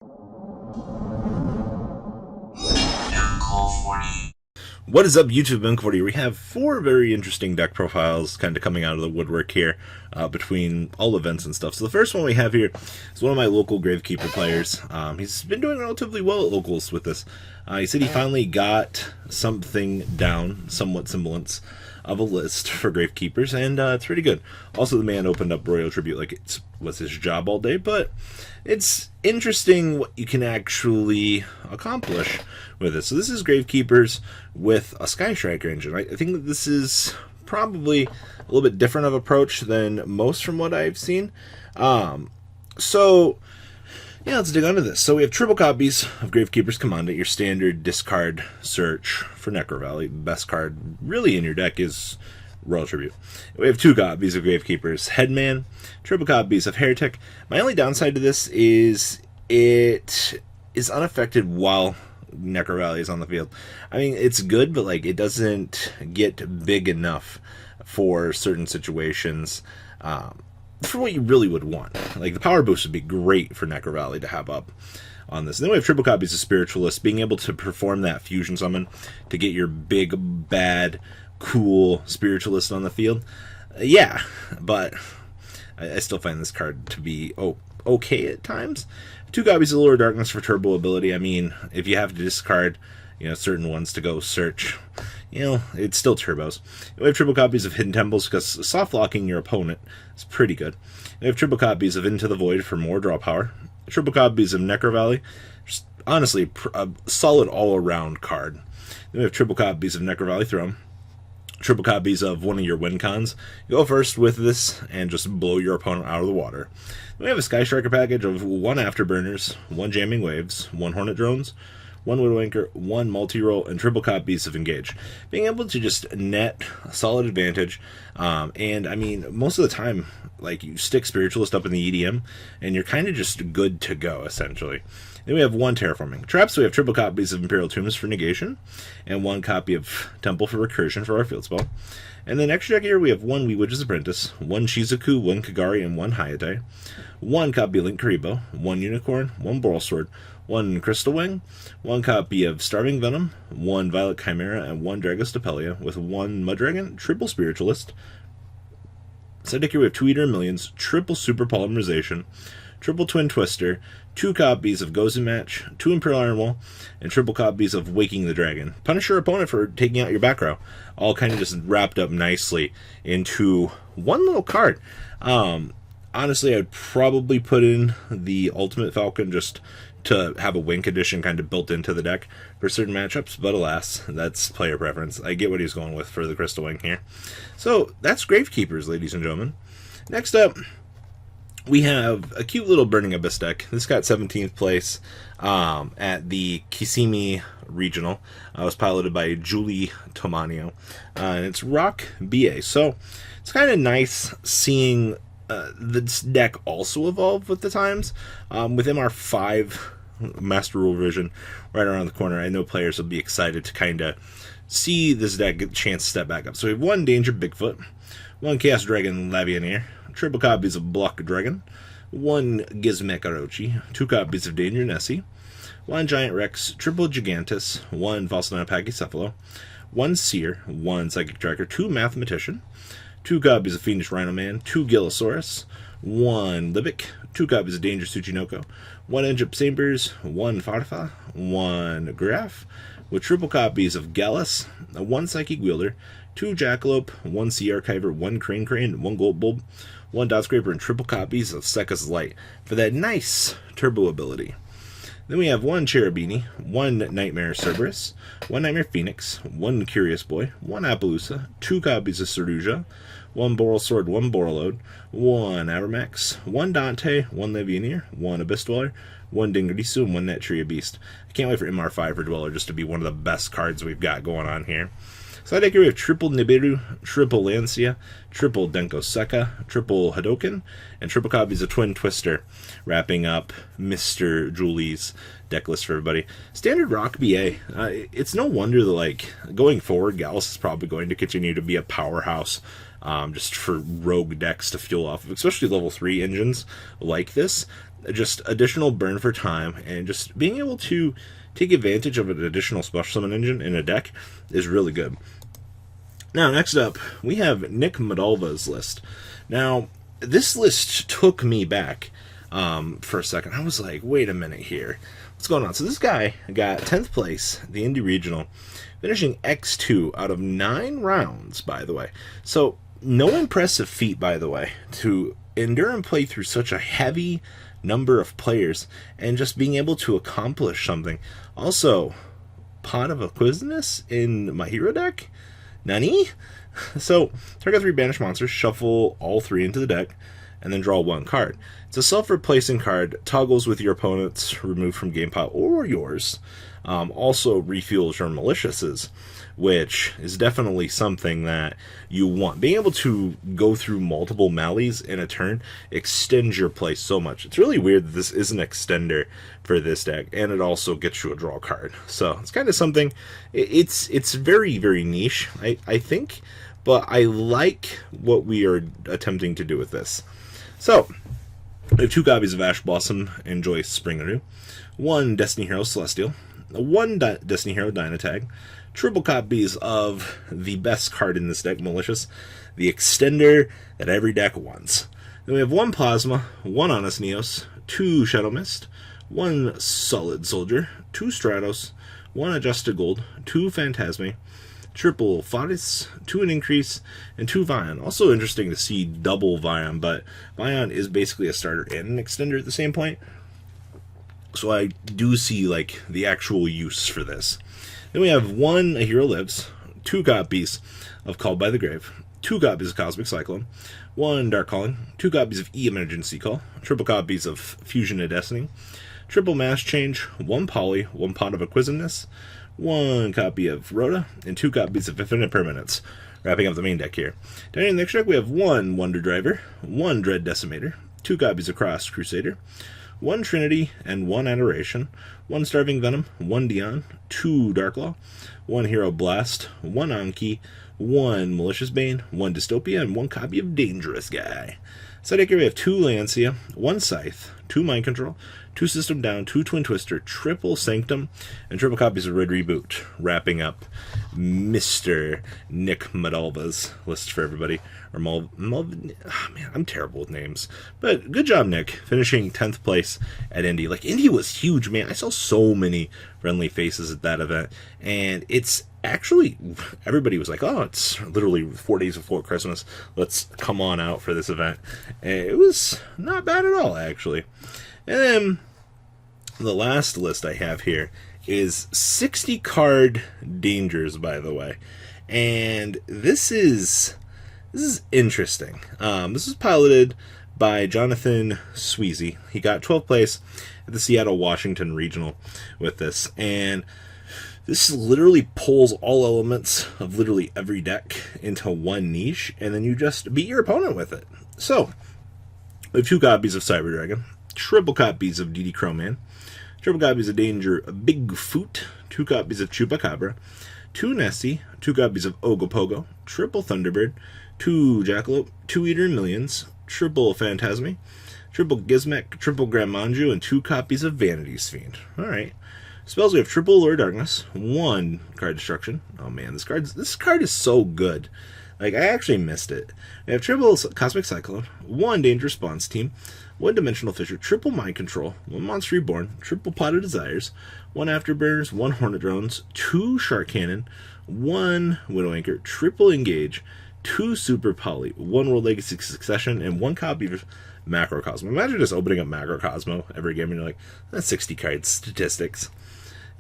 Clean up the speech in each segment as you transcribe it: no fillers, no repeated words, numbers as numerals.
What is up, YouTube? Uncle40. We have four very interesting deck profiles kind of coming out of the woodwork here between all events and stuff. So the first one we have here is one of my local Gravekeeper players. He's been doing relatively well at locals with this. He said he finally got something down, somewhat semblance of a list for Gravekeepers, and it's pretty good. Also, the man opened up Royal Tribute like it was his job all day, but it's interesting what you can actually accomplish with it. So this is Gravekeepers with a Sky Striker engine. I think that this is probably a little bit different of approach than most from what I've seen. So yeah, let's dig into this. So we have triple copies of Gravekeeper's Commandant, your standard discard search for Necro Valley. Best card really in your deck is Royal Tribute. We have two copies of Gravekeeper's Headman, triple copies of Heretic. My only downside to this is it is unaffected while Necro Valley is on the field. I mean, it's good, but like it doesn't get big enough for certain situations. For what you really would want. Like, the power boost would be great for Necro Valley to have up on this. And then we have triple copies of Spiritualist, being able to perform that fusion summon to get your big, bad, cool Spiritualist on the field. Yeah, but I still find this card to be okay at times. Two copies of Lower Darkness for turbo ability. I mean, if you have to discard certain ones to go search, it's still turbos. We have triple copies of Hidden Temples because soft locking your opponent is pretty good. We have triple copies of Into the Void for more draw power. Triple copies of Necro Valley, just honestly a solid all-around card. Then we have triple copies of Necro Valley Throne. Triple copies of one of your win cons. Go first with this and just blow your opponent out of the water. Then we have a Sky Striker package of one Afterburners, one Jamming Waves, one Hornet Drones, one Widow Anchor, one multi-roll, and triple copies of Engage. Being able to just net a solid advantage, and I mean, most of the time, like, you stick Spiritualist up in the EDM, and you're kind of just good to go, essentially. Then we have one Terraforming Traps. We have triple copies of Imperial Tombs for negation, and one copy of Temple for recursion for our field spell. And then extra deck here, we have one Wee Witch's Apprentice, one Shizuku, one Kagari, and one Hayate. One copy of Link Karibo, one Unicorn, one Boral Sword, one Crystal Wing, one copy of Starving Venom, one Violet Chimera, and one Dragostapelia, with one Mudragon, triple Spiritualist. Side deck here we have 2 Eater of Millions, triple Super Polymerization, triple Twin Twister, 2 copies of Gozen Match, 2 Imperial Iron Wall, and triple copies of Waking the Dragon. Punish your opponent for taking out your back row. All kind of just wrapped up nicely into one little card. Honestly, I'd probably put in the Ultimate Falcon just to have a win condition kind of built into the deck for certain matchups, but alas, that's player preference. I get what he's going with for the Crystal Wing here. So that's Gravekeepers, ladies and gentlemen. Next up, we have a cute little Burning Abyss deck. This got 17th place at the Kissimmee Regional. It was piloted by Julie Tomanio, and it's Rock BA. So it's kind of nice seeing this deck also evolve with the times. With MR5 Master Rule Revision right around the corner, I know players will be excited to kind of see this deck get a chance to step back up. So we have one Danger Bigfoot, one Chaos Dragon Lavioneer, triple copies of Block Dragon, one Gizmek Orochi, 2 copies of Danger Nessie, one Giant Rex, triple Gigantus, one Falcon Pachycephalo, one Seer, one Psychic Tracker, 2 Mathematician, 2 copies of Fiendish Rhino Man, 2 Gillosaurus, 1 Libic, 2 copies of Danger Tsuchinoko, 1 Egypt Chambers, 1 Farfa, 1 Graph, with triple copies of Gallus, 1 Psychic Wielder, 2 Jackalope, 1 Sea Archiver, 1 Crane Crane, 1 Gold Bulb, 1 Dot Scraper, and triple copies of Sekka's Light for that nice turbo ability. Then we have 1 Cherubini, 1 Nightmare Cerberus, 1 Nightmare Phoenix, 1 Curious Boy, 1 Appaloosa, 2 copies of Saruja, 1 Boral Sword, 1 Borreload, 1 Abermax, 1 Dante, 1 Lavioneer, 1 Abyss Dweller, 1 Dingirdisu, and 1 Netria Beast. I can't wait for MR5 for Dweller just to be one of the best cards we've got going on here. Side deck here we have triple Nibiru, triple Lancia, triple Denko Sekka, triple Hadoken, and triple copies of Twin Twister, wrapping up Mr. Julie's deck list for everybody. Standard Rock BA. It's no wonder that, like, going forward, Gallus is probably going to continue to be a powerhouse just for rogue decks to fuel off of, especially level 3 engines like this. just additional burn for time, and just being able to take advantage of an additional special summon engine in a deck is really good. Now, next up, we have Nick Madalva's list. Now, this list took me back for a second. I was like, wait a minute here. What's going on? So this guy got 10th place, the Indy Regional, finishing X2 out of 9 rounds, by the way. So, no impressive feat, by the way, to endure and play through such a heavy number of players and just being able to accomplish something. Also, Pot of Acquisiveness in my hero deck? Nani? So, target 3 banished monsters, shuffle all 3 into the deck, and then draw 1 card. It's a self-replacing card, toggles with your opponent's removed from game pile or yours. Also refuels your maliciouses, which is definitely something that you want. Being able to go through multiple mallies in a turn extends your play so much. It's really weird that this is an extender for this deck, and it also gets you a draw card. So it's kind of something, it's very, very niche, I think, but I like what we are attempting to do with this. So, we have 2 copies of Ash Blossom and Joyce Spring Anew, 1 Destiny Hero Celestial, 1 Destiny Hero Dynatag, triple copies of the best card in this deck, Malicious, the extender that every deck wants. Then we have 1 Plasma, 1 Honest Neos, 2 Shadow Mist, 1 Solid Soldier, 2 Stratos, 1 Adjusted Gold, 2 Phantasme, triple Fadis, 2 an Increase, and 2 Vion. Also interesting to see double Vion, but Vion is basically a starter and an extender at the same point. So I do see like the actual use for this. Then we have 1 A Hero Lives, 2 copies of Called by the Grave, 2 copies of Cosmic Cyclone, 1 Dark Calling, 2 copies of Emergency Call, triple copies of Fusion of Destiny, triple Mass Change, 1 Poly, 1 Pot of Acquisiveness, 1 copy of Rhoda, and 2 copies of Infinite Permanence. Wrapping up the main deck here. Down in the next deck, we have 1 Wonder Driver, 1 Dread Decimator, 2 copies of Cross Crusader, 1 Trinity, and 1 Adoration, 1 Starving Venom, 1 Dion, 2 Darklaw, 1 Hero Blast, 1 Anki, 1 Malicious Bane, 1 Dystopia, and 1 copy of Dangerous Guy. Side deck here we have 2 Lancia, 1 Scythe, 2 Mind Control, 2 System Down, 2 Twin Twister, triple Sanctum, and triple copies of Red Reboot. Wrapping up Mr. Nick Madalva's list for everybody. Or man, I'm terrible with names. But good job, Nick, finishing 10th place at Indy. Like, Indy was huge, man. I saw so many friendly faces at that event. And it's actually, everybody was like, oh, it's literally 4 days before Christmas. Let's come on out for this event. And it was not bad at all, actually. And then the last list I have here is 60 card dangers, by the way. And this is interesting. This is piloted by Jonathan Sweezy. He got 12th place at the Seattle Washington Regional with this. And this literally pulls all elements of literally every deck into one niche, and then you just beat your opponent with it. So, we have 2 copies of Cyber Dragon, triple copies of DD Crowman, triple copies of Danger Bigfoot, 2 copies of Chupacabra, 2 Nessie, 2 copies of Ogopogo, triple Thunderbird, 2 Jackalope, 2 Eater Millions, triple Phantasme, triple Gizmek, triple Grand Maju, and 2 copies of Vanity's Fiend. Alright. Spells, we have triple Lure Darkness, 1 Card Destruction. Oh man, this card is so good. Like, I actually missed it. We have triple Cosmic Cyclone, 1 Danger Spawns Team, 1 Dimensional Fissure, triple Mind Control, 1 Monster Reborn, triple Pot of Desires, 1 Afterburners, 1 Hornet Drones, 2 Shark Cannon, 1 Widow Anchor, triple Engage, 2 Super Poly, 1 World Legacy Succession, and 1 copy of Macrocosmo. Imagine just opening up Macrocosmo every game and you're like, that's 60 card statistics.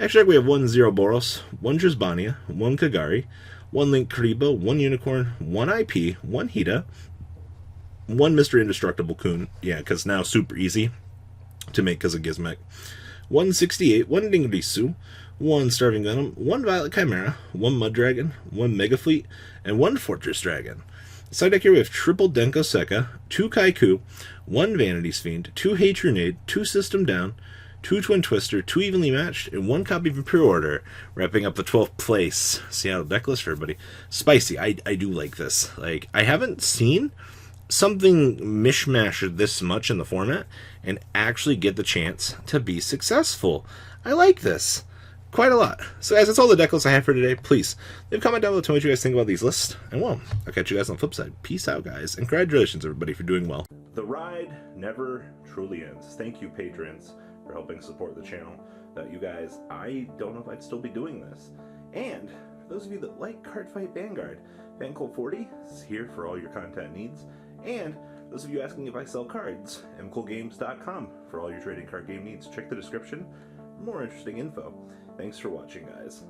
Next deck we have 1 Zero Boros, 1 Trisbania, 1 Kagari, 1 Link Karibo, 1 Unicorn, 1 IP, 1 Hida, 1 Mr. Indestructible Coon, yeah, because now super easy to make because of Gizmek, 168, 1 Dingrisu, 1 Starving Venom, 1 Violet Chimera, 1 Mud Dragon, 1 Mega Fleet, and 1 Fortress Dragon. Side deck here we have triple Denko Sekka, 2 Kaiku, 1 Vanity's Fiend, 2 Hatrunade, 2 System Down, 2 Twin Twister, 2 Evenly Matched, and 1 copy of Pre-Order, wrapping up the 12th place Seattle deck list for everybody. Spicy. I do like this. Like, I haven't seen something mishmash this much in the format and actually get the chance to be successful. I like this quite a lot. So guys, that's all the deck lists I have for today. Please leave a comment down below, tell me what you guys think about these lists, and well, I'll catch you guys on the flip side. Peace out, guys, and congratulations everybody for doing well. The ride never truly ends. Thank you, patrons, for helping support the channel. Without you guys, I don't know if I'd still be doing this. And for those of you that like Cardfight Vanguard, FanCool40 is here for all your content needs. And those of you asking if I sell cards, mcoolgames.com for all your trading card game needs. Check the description for more interesting info. Thanks for watching, guys.